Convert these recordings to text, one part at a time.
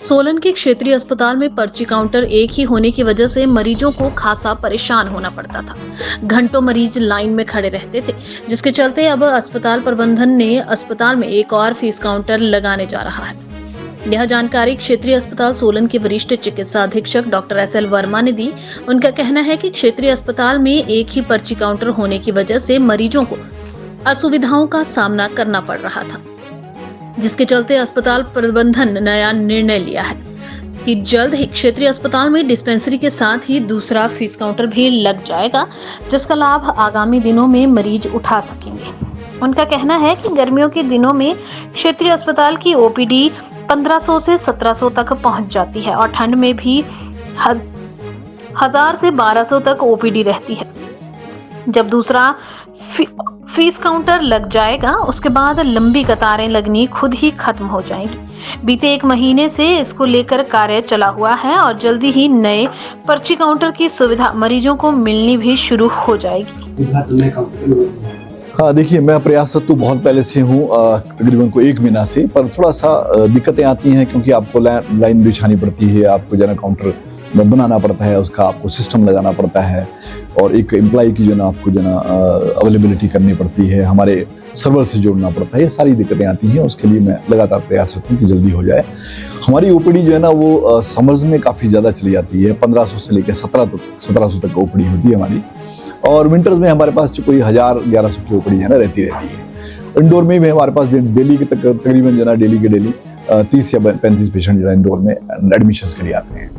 सोलन के क्षेत्रीय अस्पताल में पर्ची काउंटर एक ही होने की वजह से मरीजों को खासा परेशान होना पड़ता था। घंटों मरीज लाइन में खड़े रहते थे, जिसके चलते अब अस्पताल प्रबंधन ने अस्पताल में एक और फीस काउंटर लगाने जा रहा है। यह जानकारी क्षेत्रीय अस्पताल सोलन के वरिष्ठ चिकित्सा अधीक्षक डॉक्टर SL वर्मा ने दी। उनका कहना है कि क्षेत्रीय अस्पताल में एक ही पर्ची काउंटर होने की वजह से मरीजों को असुविधाओं का सामना करना पड़ रहा था, जिसके चलते अस्पताल प्रबंधन ने नया निर्णय लिया है कि जल्द ही क्षेत्रीय अस्पताल में डिस्पेंसरी के साथ ही दूसरा फीस काउंटर भी लग जाएगा, जिसका लाभ आगामी दिनों में मरीज उठा सकेंगे। उनका कहना है कि गर्मियों के दिनों में क्षेत्रीय अस्पताल की OPD 1500 से 1700 तक पहुंच जाती है और ठंड में भी 1000 से 1200 तक OPD रहती है। जब दूसरा फीस काउंटर लग जाएगा, उसके बाद लंबी कतारें लगनी खुद ही खत्म हो जाएंगी। बीते 1 महीने से इसको लेकर कार्य चला हुआ है और जल्दी ही नए पर्ची काउंटर की सुविधा मरीजों को मिलनी भी शुरू हो जाएगी। हाँ, देखिए, मैं प्रयासरत तो बहुत पहले से हूँ, तकरीबन को 1 महीना से, पर थोड़ा सा दिक्कतें आती हैं क्योंकि आपको लाइन बिछानी पड़ती है, आपको जो है ना काउंटर बनाना पड़ता है, उसका आपको सिस्टम लगाना पड़ता है और एक एम्प्लॉय की जो ना आपको जो ना अवेलेबिलिटी करनी पड़ती है, हमारे सर्वर से जोड़ना पड़ता है। ये सारी दिक्कतें आती हैं, उसके लिए मैं लगातार प्रयासरत हूँ कि जल्दी हो जाए। हमारी OPD जो है ना वो समर्स में काफ़ी ज़्यादा चली जाती है, 1500 से लेकर 1700 तक OPD होती है हमारी, और विंटर्स में हमारे पास जो कोई 1000-1100 की OPD है ना रहती है। इंडोर में भी हमारे पास डेली के तकरीबन जो ना डेली के डेली 30 या 35 पेशेंट जो है इंडोर में एडमिशन्स के लिए आते हैं।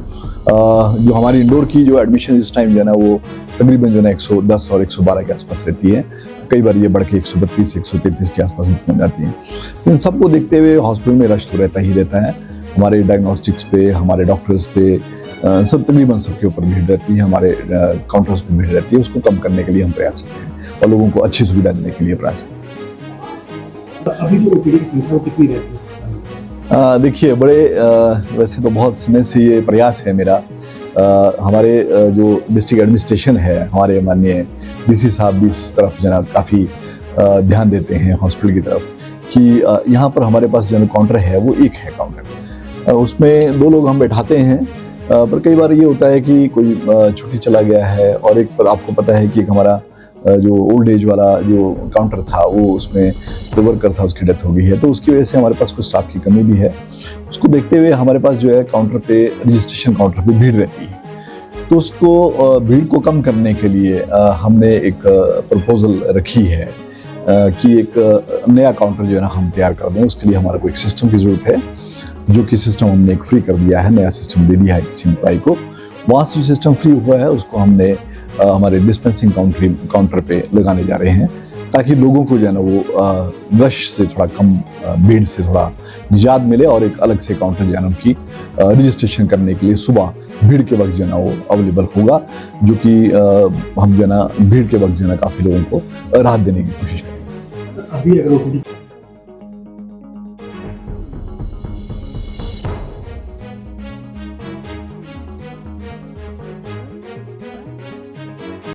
जो हमारी इंडोर की जो एडमिशन इस टाइम जो है ना वो तकरीबन जो है 110 और 112 के आसपास रहती है। कई बार ये बढ़ के 132-133 के आसपास पहुंच जाती है। इन सबको देखते हुए हॉस्पिटल में रश तो रहता ही रहता है। हमारे डायग्नोस्टिक्स पे, हमारे डॉक्टर्स पे, सब तकरीबन सबके ऊपर भीड़ रहती है, हमारे काउंटर्स पे भीड़ रहती है। उसको कम करने के लिए हम प्रयास करते हैं और लोगों को अच्छी सुविधा देने के लिए प्रयास करते हैं। अभी जो OPD की संख्या कितनी रहती है? देखिए, वैसे तो बहुत समय से ये प्रयास है मेरा। हमारे जो डिस्ट्रिक्ट एडमिनिस्ट्रेशन है, हमारे माननीय DC साहब भी इस तरफ जो है काफ़ी ध्यान देते हैं हॉस्पिटल की तरफ कि यहाँ पर हमारे पास जो काउंटर है वो एक है काउंटर, उसमें 2 लोग हम बैठाते हैं। पर कई बार ये होता है कि कोई छुट्टी चला गया है और एक पर आपको पता है कि एक हमारा जो ओल्ड एज वाला जो काउंटर था वो उसमें जो वर्कर था उसकी डेथ हो गई है, तो उसकी वजह से हमारे पास कुछ स्टाफ की कमी भी है। उसको देखते हुए हमारे पास जो है काउंटर पे, रजिस्ट्रेशन काउंटर पे भीड़ रहती है, तो उसको भीड़ को कम करने के लिए हमने एक प्रपोजल रखी है कि एक नया काउंटर जो है ना हम तैयार कर दें। उसके लिए हमारा को एक सिस्टम की ज़रूरत है, जो कि सिस्टम हमने एक फ्री कर दिया है, नया सिस्टम दे दिया है किसी एम्प्लॉय को। वहाँ से जो सिस्टम फ्री हुआ है उसको हमने हमारे डिस्पेंसिंग काउंटर पे लगाने जा रहे हैं, ताकि लोगों को जो है ना वो रश से थोड़ा कम, भीड़ से थोड़ा निजात मिले और एक अलग से काउंटर जो है ना उनकी रजिस्ट्रेशन करने के लिए सुबह भीड़ के वक्त जो है ना वो अवेलेबल होगा, जो कि हम जो है ना भीड़ के वक्त जो है ना काफ़ी लोगों को राहत देने की कोशिश करेंगे। अभी अगर